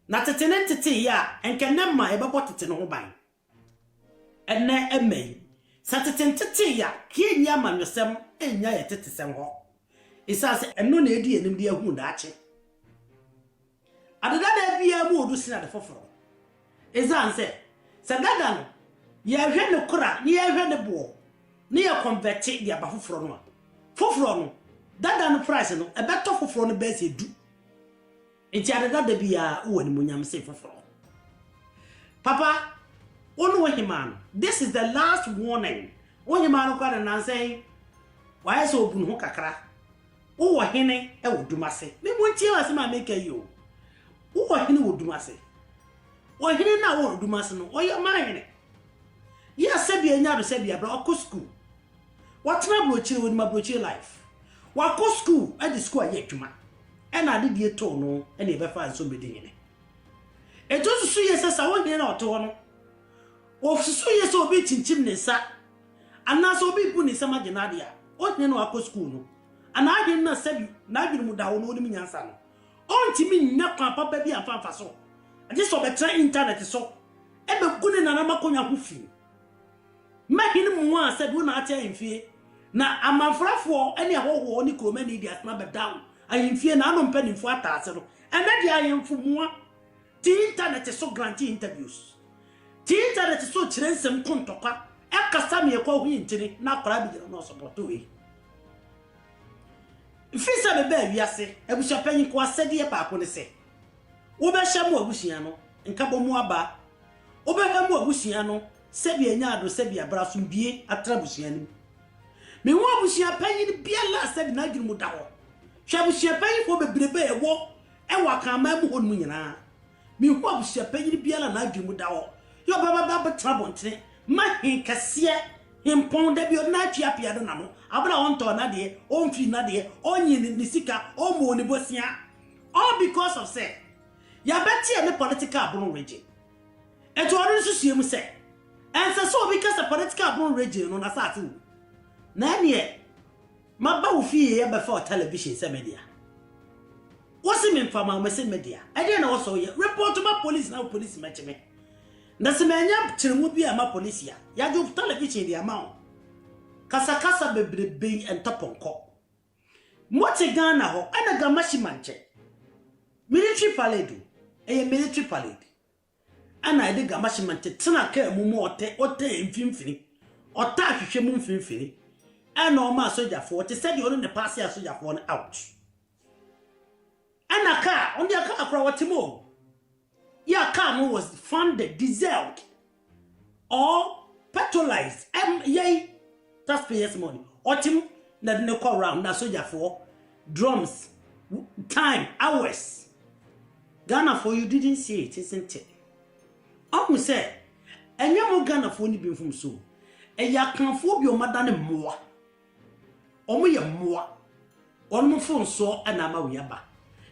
na tetene tete ya enke na ma ebebo tete no ho ban enne emei sa tete tete ya kie nya manwesem enya ye tete sem ho isase eno na edi enim de ahu da ache adada na bia mu odu sina de foforo izanse sa dada no ye hwe ne kura ne ye hwe ne bo ne ye convert de aba foforo no foforo no dada no price no ebeto foforo no be se du enti adada da bia wo ni munyam se foforo papa onu wahiman this is the last warning wahiman kwa na say why so obun ho kakra wo hene e Odumase me montie wase ma make you wo hene Odumase wo hene na wo Odumase no oye ma hene ya sebi enya do sebi abra okọ school watna brochire wo ni ma brochire life wakọ school at the school aye adwuma e na de die to no e na e be fa nso bedi hene e to susu yesesa wo hene na oto no wo susu yesa obi chinchim ne sa ana so obi bu ne sa magina dia o hene no wakọ school no ana adin na sebi na adin mu da wo no ni nyansa no onti mi nya kwa papa bi afanfa so ade so betra internet so e be gune na na makonya ho fi mahini mu a sebi na ate amfie na amanfrafo ene ahoho ni kromani dia na be down ayimfie na anom panimfo ataase no ene dia ayimfo mu a ti internet so grant interviews ti internet so kirensem kontokwa e kasa me ekwa hu yintini na akora bi gina no support we Fisa bebe wiase Abusua Panyin ko asede pa ko ne se wo be hye mu abusua no nka bo mu aba wo be hye mu abusua no sebi enya ado sebi abraso bie atra abusua ni me wo Abusua Panyin bia la sebi na adwiri mu da ho hwe Abusua Panyin fo bebrebe ewo e wa kan ma mu honu nyina me wo Abusua Panyin bia la na adwiri mu da ho yo baba trabonte ma hin kase impon de bio na twa pia do na no abra on to na de on fi na de onyi ni sika o mo ni bosia all because of say ya beti e political abron region eto oru susu emu say ense so because of political abron region no na sa ati na ne maba wo fi e be for television se media wosi me mfama me se media e de na wo so ye report ma police na police mecheme na se menya chiremu bi ama police ya jo television dia ma kasa bebrebe entoponko mote Ghana ho ana gamashi manche military parade military parade ana ide gamashi manche tena ka mumu ote mfimfini ota hwehwe mu mfimfini ana o ma soja fo te said you ne pass ya soja fo out ana ka on dia ka akra watimo ya car no was funded dieseled or petrolized yay taxpayers money otim na de call round na soldier for drums time hours Ghana for you didn't see it isn't it omu say enyamo Ghana for ni bimfum so eya kanfo bi o madane moa omu ye moa onmu fon so na ma we aba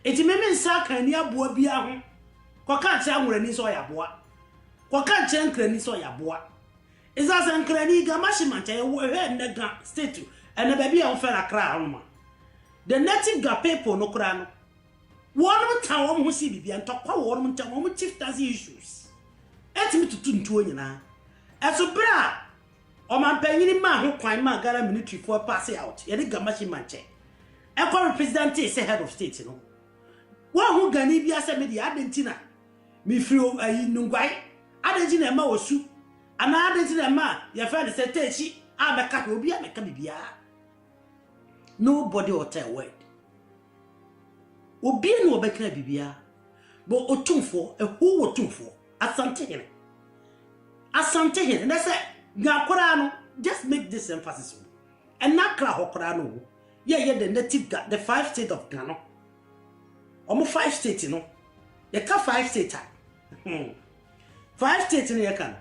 eti meme nsa kan ni aboa bi aho kwaka che anwurani so ya boa kwaka che nkrani so ya boa Iza nkrani ga mashimancha ye wo he nega state ene baby e ofera kra anuma the native ga people no kra no wonu ta wo mu si bibia ntokwa wo mu nta wo mu chieftaincy issues etimi tutu ntuo nyina eso bra o man panyini ma ho kwan ma gara military for pass out ye ga mashimancha e ko represent is head of state no wo hu gani bia se media adentina mi firi ayi nungwai adentina ma wosu ana adentina ma ye fa de se techi abeka obi ameka bibia nobody will tell word obi no obeka bibia bo Otumfuo ehu Otumfuo Asantehene na say gakora no just make this emphasis and nakra hokora no ye the native the 5 states of Ghana omo 5 states no ye ka 5 states 5 states no ye kan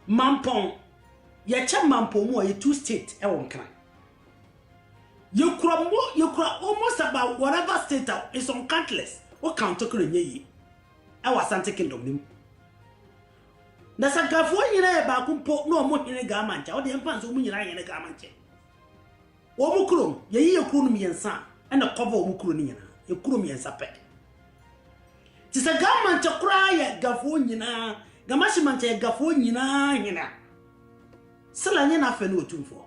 Mampong ye cha Mampong mo ye 2 states e won kan you kura almost about whatever state is on countless o count to kure nyi e wa Asante Kingdom nim na sagafo nyina e ba kumpo no mo hene ga mancha o de mpanso mo nyina hene ga mancha o mu kuro ye kuro no miensa e na cover o mu kuro ni nyina ye kuro miensa pe Tisa government chakra ya gafo nyina, gamashimant ya gafo nyina nyina. Sala nye na fe no Otumfuo.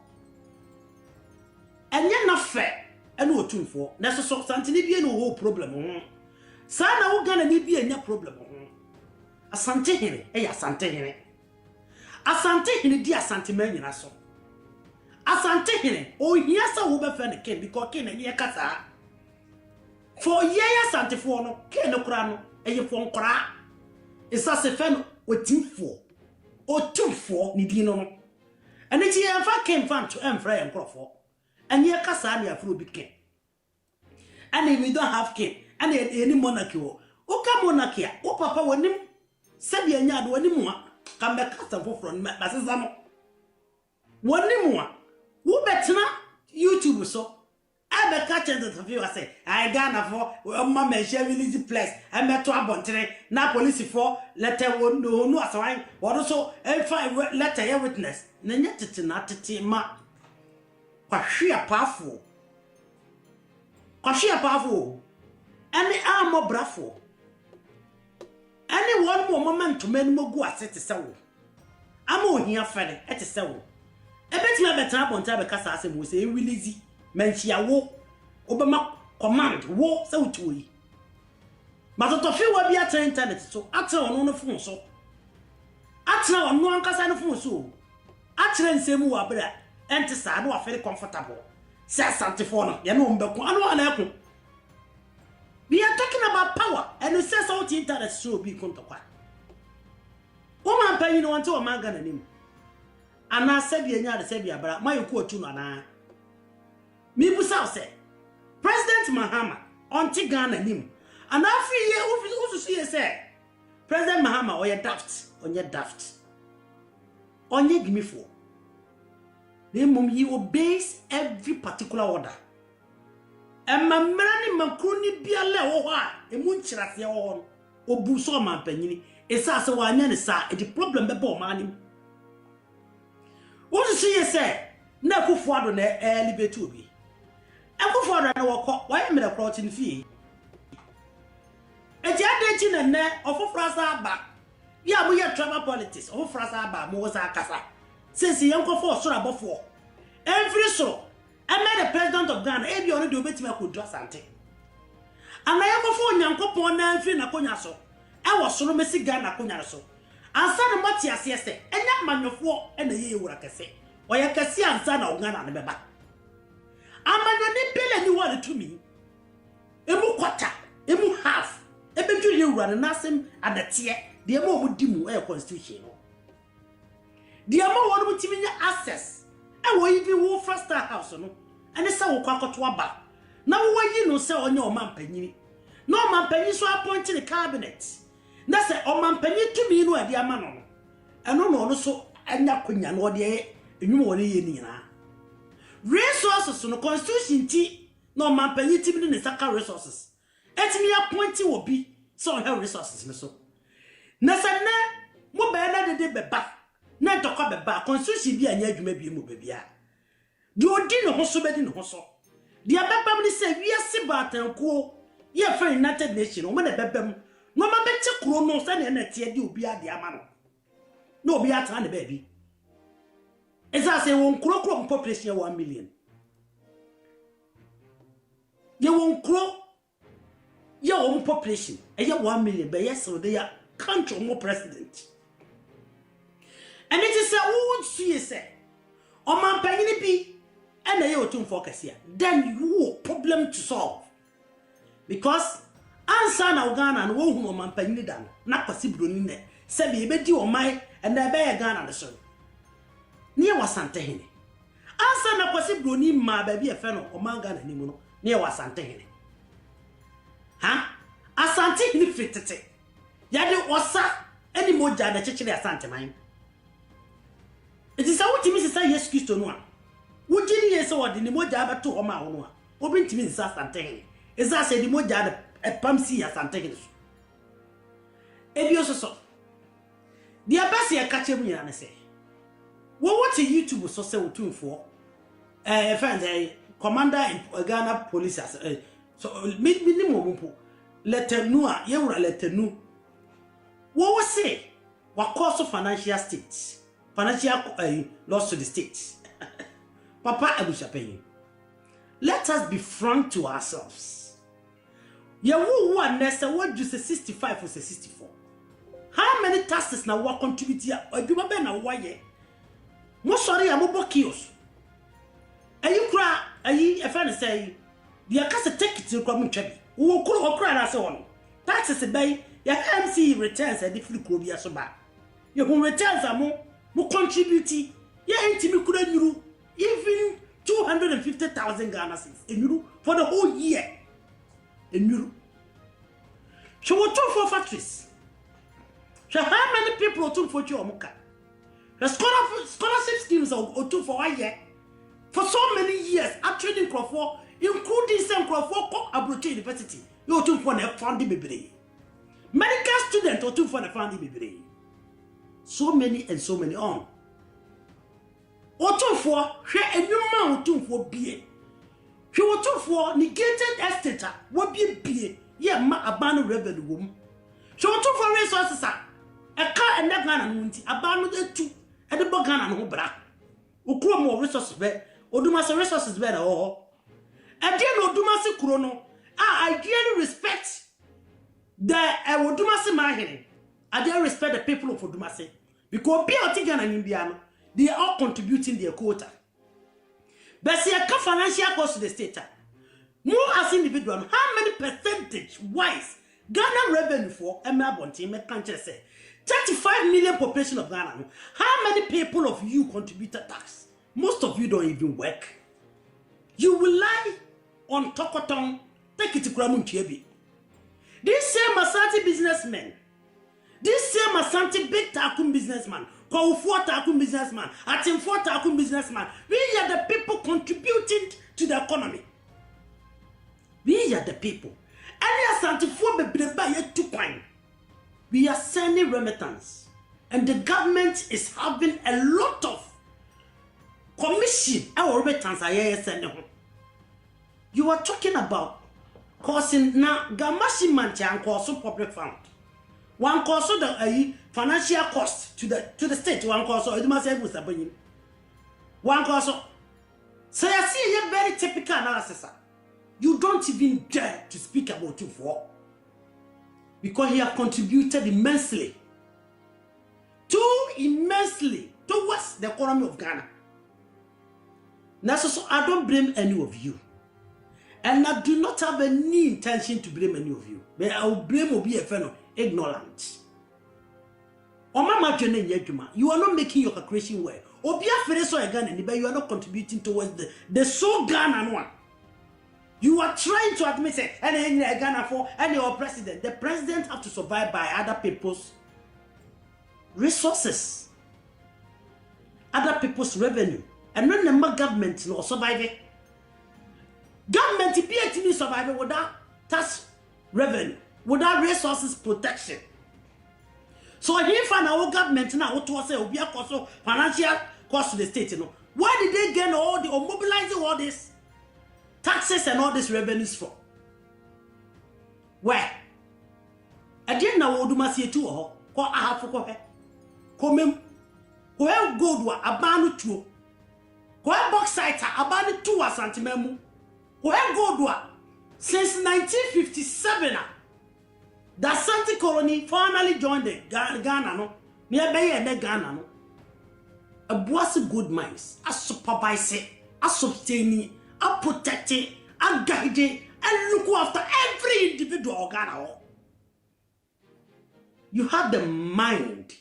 Enye na fe eno Otumfuo. Na so santini bie no ho problem ho. Sa na wo Ghana ni bie nya problem ho. Asante hene e ya asante hene. Asante hene di asante man nyina so. Asante hene o hia sa wo be fe ne ken because ken na ye kasa. For ye asante fo no ken no kura no eye fo nkora. Isa se fe no Otumfuo ni di no no. Ene ti ye fa ken fan to emfra ye nkrofo. And ye kasa na afro bi ken. And if we don't have king, and any monarchy, Oka monarchy, O papa wonim, said ye nyad wanimwa, come back for front, Massazamo. Wanimwa, who better YouTube so? I be catching the view. I say, I gonna for mamma share release place, I met to a bontre, na police for letter won't no assign, what also, and 5 letter a witness, Nanyet not to ma. Kwa sheer powerful. Kwashia powerful. Any armor brafo. Any one more moment to men mo go at it so. Amo here fed at a so. A bet me better up on Tabacasa as we say release. Menchia wo. Obama command wo so to we. But to feel what be at internet so after on the phone so. After on no uncasa phone so. After and say more abra. And to say I know very comfortable. Says something for no, you know, we are talking about power, and it says out the internet show be contoqua. Woman pay no one to a man gonna name. And I said, you know, the Sabia, but my quote to Nana. Me Busau say, President Mahama, on Tigana him. And I feel also see say, President Mahama, or your daft, on your daft. On your give me for. He obeys every particular order. And my man Macroni be a level, a munchras on Obuso man penny. It's as a one and sa the problem before money. What does she say? Never forward on the early bit to be. And go for an hour, why am I approaching fee? A jaddating and net of a frasa back. Yeah, we have travel politics of frasa back, Mosa Casa. Since the uncle for so above 4. Every so, I made the president of Ghana, every only do bit me could do something. And I am for young couple and fin a cognaso. I was so messy Ghana cognaso. And son of Matias, yes, and that man of 4 and the year I can say, or you can see and son of Ghana and the back. I'm a bill and you wanted to me. A more quarter, a more half, a bit you run and nothing and the tear, the more would do air constitution. The amount would give me access. I will even walk first house, no, and it's a quack to a bar. Now, why you no sell on your man penny? No man penny so appointed the cabinet. That's a man penny to me, no idea man. And no, so and that queen and what ye, you more nina. Resources on the constitution tea, no man penny to be in the sacred resources. Let me appointing will be so her resources, so. Nasa ne, more better than the back. Na to kwa beba constitution bi anya adwuma bi mu bebia de odi no hoso bedi no hoso de abebam ni se wiase batanko ye fa United Nations o me na bebam no ma beche kuro no se na tie de obi ade ama no na obi ata na ba bi esa se won kuro population 1 million ye won kuro ye won population e ye 1 million be yes so they are country more president. And it is a would see say, or man penny be, and a Otumfuo here. Then you problem to solve. Because answer now Ghana and won't man penny done, not possible in there. Say be bedi or my and I bear Ghana the son. Near was Santehene. Answer not possible in my baby a fellow or man Ghana anymore, near was Santehene. Huh? Asante fitted. Yadi was any more jada chichili Asanteman. It is how Timmy say yes, Christo no. Would you yes or the Moja to Oma Onoa? Open to me, Santehene. Is that said the Moja a Pamsi Asantehene? Ebioso so. The Abasi a catch me and say, what a YouTube so say Otumfuo? Friends, a commander in Ghana police so minimum. letenu a yewura letenu wo say wa cause financial state financial loss to the state Papa Abusua Panyin, let us be frank to ourselves. You one next what you say 65 or say 64. How many taxes now what contribute here? Or you be na why? Mo sorry am bo kios. Ayi kura ayi e fa say the akase take it to come twabi. Wo kura na say won. Taxes bay ya MC returns e different kuro bia so ba. You who returns amo mo contribute ya ntimi kura nyuru even 250,000 Ghana cedis for the whole year. So what for factories? So how many people Otumfuo Omuka? The scholarship schemes of Otumfuo 1 year for so many years. Actually, Kwadwo, including some Kwadwo Abusua University, Otumfuo na funding bebre. Medical students Otumfuo na funding bebre. So many and so many on. Otumfuo hwe enwuma Otumfuo bie. Hwe Otumfuo negated estate wo bie ye ma abanu revenue wom. Hwe Otumfuo resources eka ene Ghana no nti abanu etu e de bo Ghana no ho bra. Okuro mo resources be Odumase resources be na ho. E de no Odumase kuro no I ideally respect the Odumase Mahene. I do respect the people of Odumase because be oti Ghana nimbia no they are all contributing their quota. But see a financial cost to the state. More as individual, how many percentage wise Ghana revenue for Bonti can't just say 35 million population of Ghana. How many people of you contributed tax? Most of you don't even work. You will lie on Tokotong, take it to Kramun Chebi. These same Asante businessmen, this same Asante big Takum businessman, Otumfuo Takum businessman, Otumfuo Takum businessman, we are the people contributing to the economy. We are the people. Any Asante for be we are sending remittance, and the government is having a lot of commission or remittance. You are talking about causing now Gamashi Mancha and causing public fund. One cause the financial cost to the state. One cause Odumase Abusua Panyin. One cause. So I see a very typical analysis. You don't even dare to speak about Otumfuo because he has contributed immensely towards the economy of Ghana. Now, so I don't blame any of you, and I do not have any intention to blame any of you. But I will blame Obi Efeno. Ignorant. You are not making your calculation well. You are not contributing towards the so Ghana one. You are trying to admit it. And Ghana for any president. The president have to survive by other people's resources, other people's revenue, and when the government no survive it. Government is survive without tax revenue. Without resources protection. So if our government now what was say will be a cost financial cost to the state, you know. Why did they gain all the or mobilizing all this taxes and all these revenues for? Where? I didn't know Odumase too or ko ahafo ko he. Komem. Ko e gold wa abanu tuo. Ko e bauxite abanu tu Asanteman mu. Ko e gold wa since 1957 the Asante colony finally joined the Ghana no. Nearby the Ghana no. Abusua good mines, a supervise it, a sustain it, a protect it, a guide it, and look after every individual Ghana. You have the mind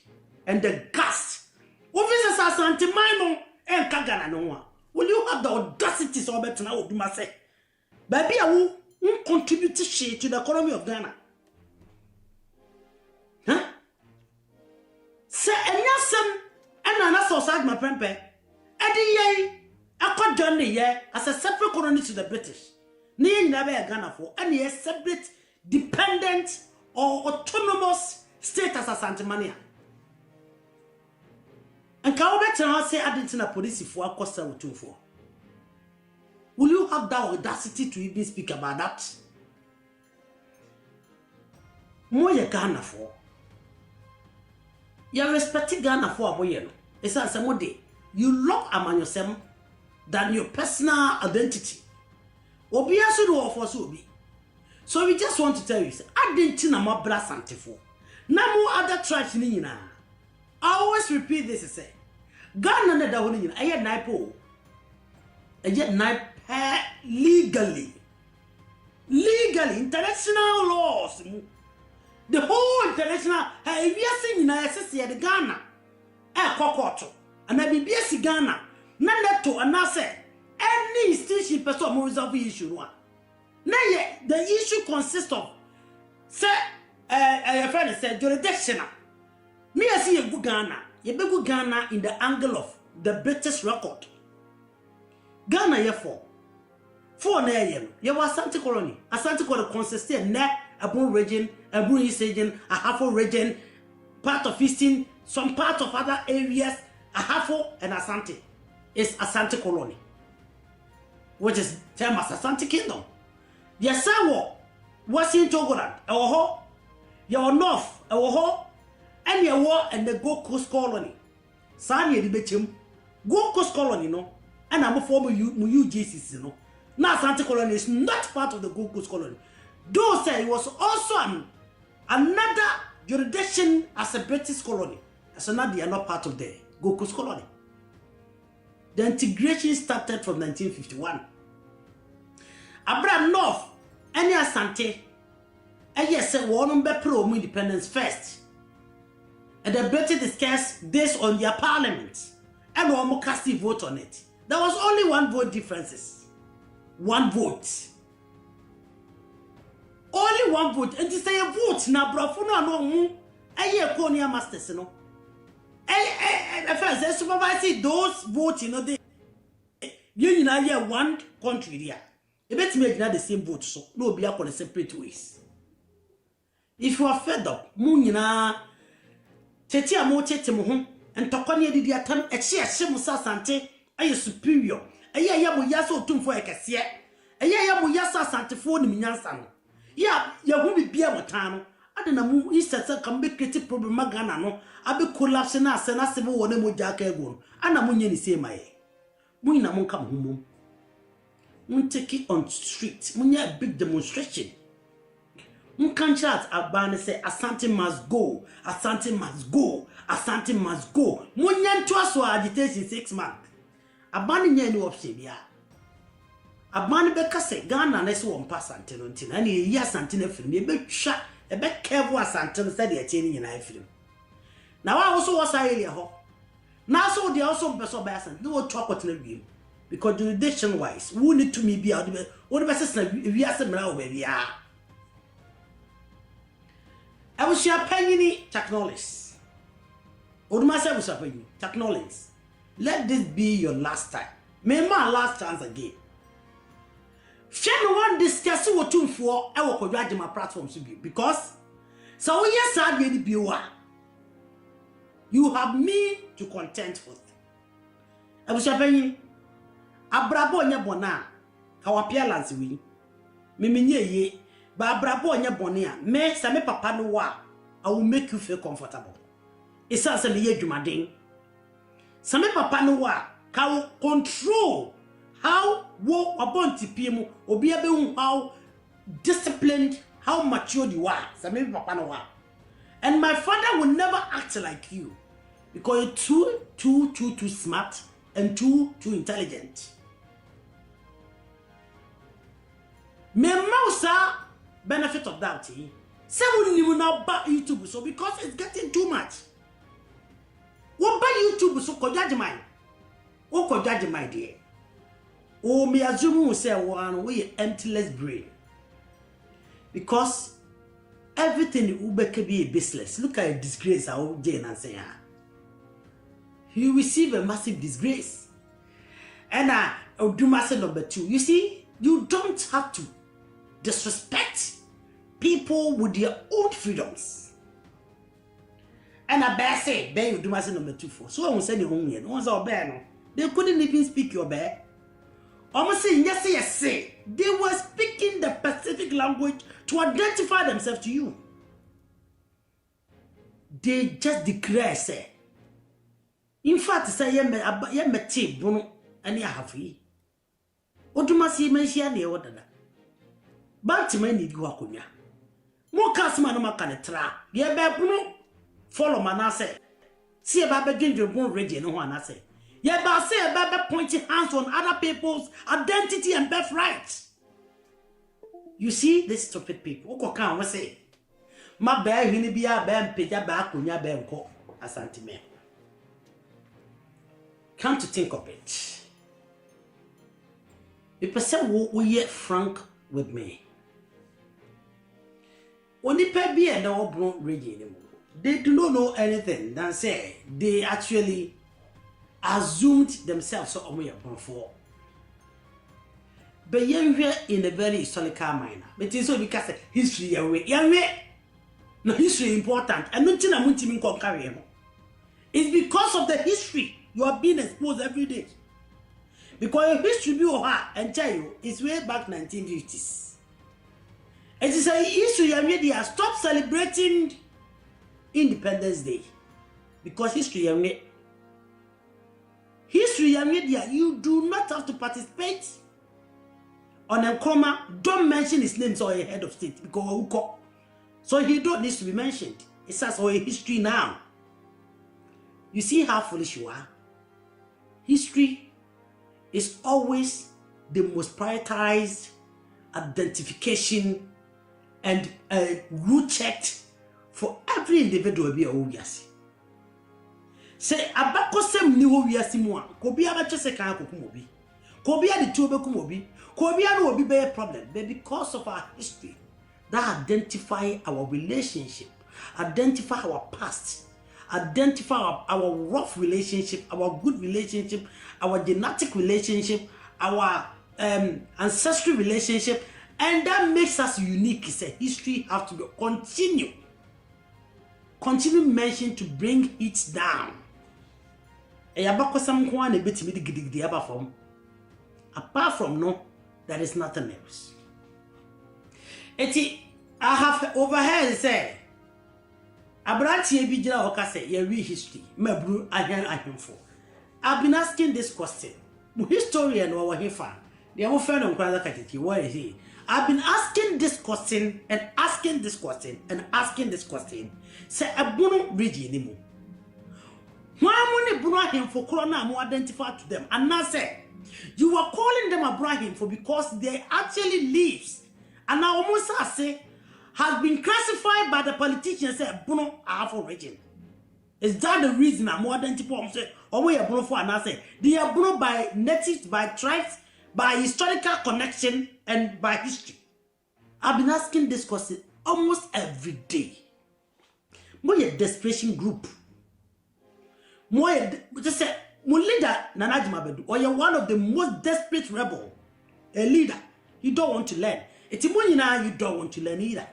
and the guts. Officers Asanteman and Kagana no. Will you have the audacity so better now Odumase? Baby, I will contribute to the economy of Ghana. Huh? Say anyasem and an society my prempe. Eddie ye, I could join the year as a separate colony to the British. Near never a Ghana for any a separate, dependent or autonomous state as a Santemania. And Kawabet say I didn't police for a cost of 2-4. Will you have the audacity to even speak about that? mo ye Ghana for. You respect Ghana for aboye no. It's as mo de you look among yourself than your personal identity. Obi aso do ofo so obi. So we just want to tell you, I didn't know my brother Santifo. Now more other tribes ni nyina. I always repeat this, say, Ghana na da ho nyina. I had naipo. I had naip legally. Legally, international laws. The whole international, if you are saying na SSC the Ghana, kokoto. And I be BS Ghana. None to anase any institution person mo resolve issue one. Now the issue consists of say your friend said jurisdiction. Me I see a good Ghana. You be good Ghana in the angle of the British record. Ghana ye for na ye. You was Asante colony. Asante colony consists of ne Abu region, Abu East region, Ahafo region, part of Eastern, some part of other areas, Ahafo and Asante. Is Asante colony, which is termed as Asante Kingdom. Yes, sir. What's in Togoland? Your north, and your war and the Gold Coast colony. Sanya the Betchum, Gold Coast colony, no, and I'm a former UGCC, no. Now, Asante colony is not part of the Gold Coast colony. Though say it was also another jurisdiction as a British colony. So now they are not part of the Gold Coast colony. The integration started from 1951. Abra North, any Asante, and yes, one be pro independence first. And the British discussed this on their parliament, and one cast a vote on it. There was only one vote differences. One vote. Only one vote. And to say a vote, now, bro, for no, a year colonial masters, you know. First, they supervise those votes, you know, you know, one country there. You better make not the same vote, so no be up on separate ways. If you are fed up, Munina, Tetia mo home, and Tokoni did your time, a share Shimusa Sante, a superior, a yamu yaso Otumfuo Asanteman, a yamu yasa Sante for the Minyansan. Ya won't be beer Motano. I don't know, he said, come be creative problem, Magana, no. I be collapsing us and I say, one more jack agon. And I'm only say my Munina won't come home. Won't take it on street. Munya big demonstration. Mun can't chat Abane say Asante must go. Asante must go. Asante must go. Munyan to us agitation 6 months. Abane nye no option ya. Abane beka say Ghana na so won pass Asante no and ye Asante na film. Ye be twa e be Kwadwo Asante said the tie ni nyina film. Now I also was area ho. Now so they also person by Asante. No talk what na wiem. Because jurisdiction wise, we need to me be out the best we are some baby. Abusua Panyin technologies. Odumase Abusua Panyin technologies. Let this be your last time. May my last chance again. Shall one discuss what Otumfuo Kwadwo Agyemang platforms to be because so yes, I really be one. You have me to contend with. Abusua Panyin. Abrabo nya bona ka appearance wi memenye ye ba abrabo nya bone a me sa me papa no wa I will make you feel comfortable. Isa se me ye dwumaden sa me papa no wa ka control how wo obonti pie mu obi abehu how disciplined, how mature you are. Sa me papa no wa. And my father will never act like you because you're too smart and too intelligent. Me mausa benefit of that. Say we will not buy YouTube so because it's getting too much. What buy YouTube so Kwadwo Agyemang? O Kwadwo Agyemang dear. O me assume say one we emptyless brain. Because everything ube can be a business. Look at a disgrace how Jane and say you receive a massive disgrace. And Odumase number 2. You see, you don't have to disrespect people with their own freedoms. And I bear say, bear Odumase number 2 for. So I will send you home here. No one's all bear no. They couldn't even speak your bear. Almost saying yes. They were speaking the Pacific language to identify themselves to you. they just declare say. In fact, say ye tea bono and ya have ye. Odumase mention the order. Bantima need go akunya. Mo kasma no makane tra. Ye be bono follow manase. See about begin your bone region no one say. Ye ba say about pointing hands on other people's identity and birthright. You see these stupid people. Oko kan we say. Ma bear hini bia bear peja ba akunya bear nko Asanteman. Come to think of it. The person who yet frank with me. Only pe be and all bron region anymore. They do not know anything than say they actually assumed themselves so only upon for. But you're in a very historical manner. But it's so because history away. No history important and nothing I'm going to carry him. It's because of the history you are being exposed every day. Because your history be and tell you it's way back 1950s. It is a history and media stop celebrating Independence Day. Because history and media, you do not have to participate on a comma. Don't mention his name or a head of state because so he don't need to be mentioned. It's as a history now. You see how foolish you are. History is always the most prioritized identification and root checked for every individual be a obvious. Say abako sem ni wo wiase mu a ko bia ba twese kan akoko obi ko bia de tuo bekum obi ko bia no obi be problem but because of our history that identify our relationship, identify our past, identify our rough relationship, our good relationship, our genetic relationship, our ancestral relationship, and that makes us unique. It's a history have to continue mention to bring it down. Apart from no, there is nothing else. I have overheard say Abrantie bi gira oka say ye read history mabru ahemfo. I've been asking this question. The historian or hefa they will find on kwala katiki what is he? I've been asking this question and asking this question and asking this question. Say abunu region ni mu. Why money Abraham for corona mo identify to them and now say you are calling them Abraham for because they actually lives and now almost say has been classified by the politicians say Bruno Afro region. Is that the reason I'm more identify say or we are Bruno for and I say they are Bruno by natives, by tribes, by historical connection and by history? I've been asking this question almost every day. More a desperation group. More just say my leader Nana Agyemang or you're one of the most desperate rebel. A leader. You don't want to learn. It's more you don't want to learn either.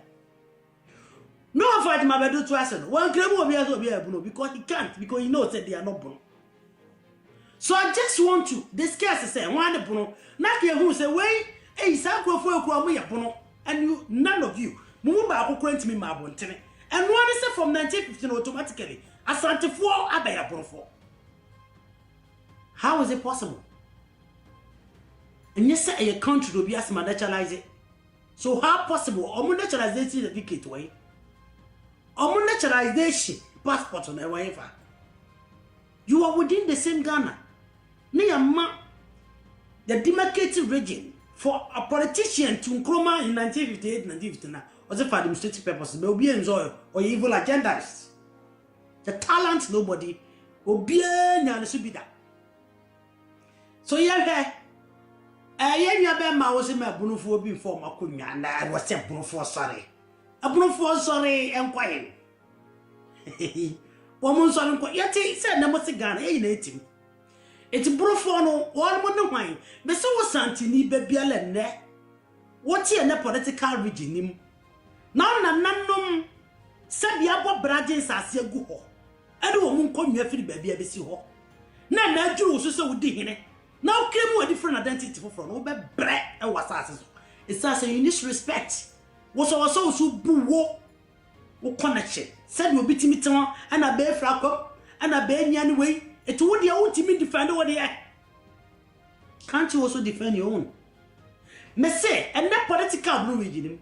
No fight my bedu to us. One claim will be because he can't, because he knows that they are not born. So I just want to discuss say one the bono. Not who say way a sacro for bono, and you none of you move back to me my bontene. And one is from 1915 automatically. Otumfuo Asanteman. How is it possible? And yes, say a country will be as naturalize it. So how possible? Naturalization certificate way. Naturalization passport on a waiver. You are within the same Ghana. Niyama, the demarcated region for a politician to Nkrumah in 1958, 1959, was for administrative purposes, but be enjoy or evil agendas. The talent nobody will be a subida. So yeah, I was in my Otumfuo before Makunya, and I was a Otumfuo sorry. Otumfuo sorry, and quiet. Woman sorry, yet said number Ghana, native. It's Otumfuo no one wine, but so was Santini baby and what here in a political regime. Now, none Sabia Bradges as your go. I don't want to come here for the baby. I see her. Now, Jews so would now came a different identity from over bread and was as it's as a unique respect. Was also so boo. wo connection said you biti miton ana be frako ana be nya ne way it would you ultimate defend what they can't you also defend your own me say and that political blue region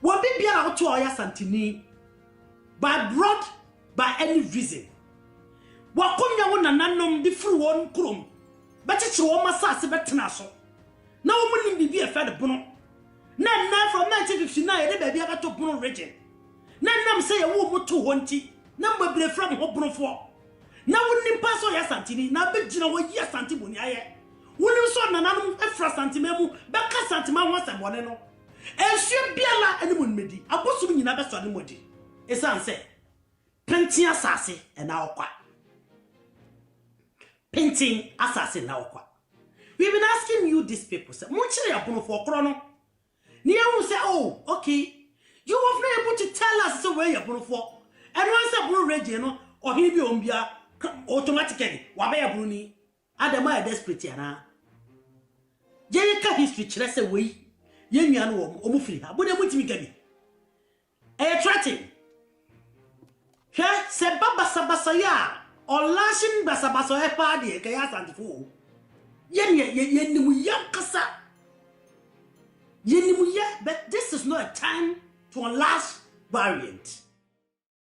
will be biara to oya santini by broad by any reason wa konya wo nananom di furu won krom ba chichi wo masase betena so na wo munim bibi e fa de bono na from 1959 de baby abato bono region na nam say ye wo moto ho nti na mbabire from ho bonofo na wonim paso ya santini na begina wo yi santi boni aye wonim so nananom efra santima mu beka santima ho asebone no ehwe biala animu medi abosom nyina be so ne modi esan say printing asase na okwa painting assassin na okwa. We've been asking you these people, say, Munchiri Abuno for Chrono. Nia will say, oh, okay. You were not able to tell us the way you're for. And once a blue region or he be umbia automatically, Wabaya Bruni, Adama desperate yana. Jayaka history, let's say, Yemian or Mufri, but I want to be a threatening. Here, said Baba Sabasaya. Or lashing basabaso e party kaya santifu yenimu yakasa yenimu ya but this is not a time to unlash variant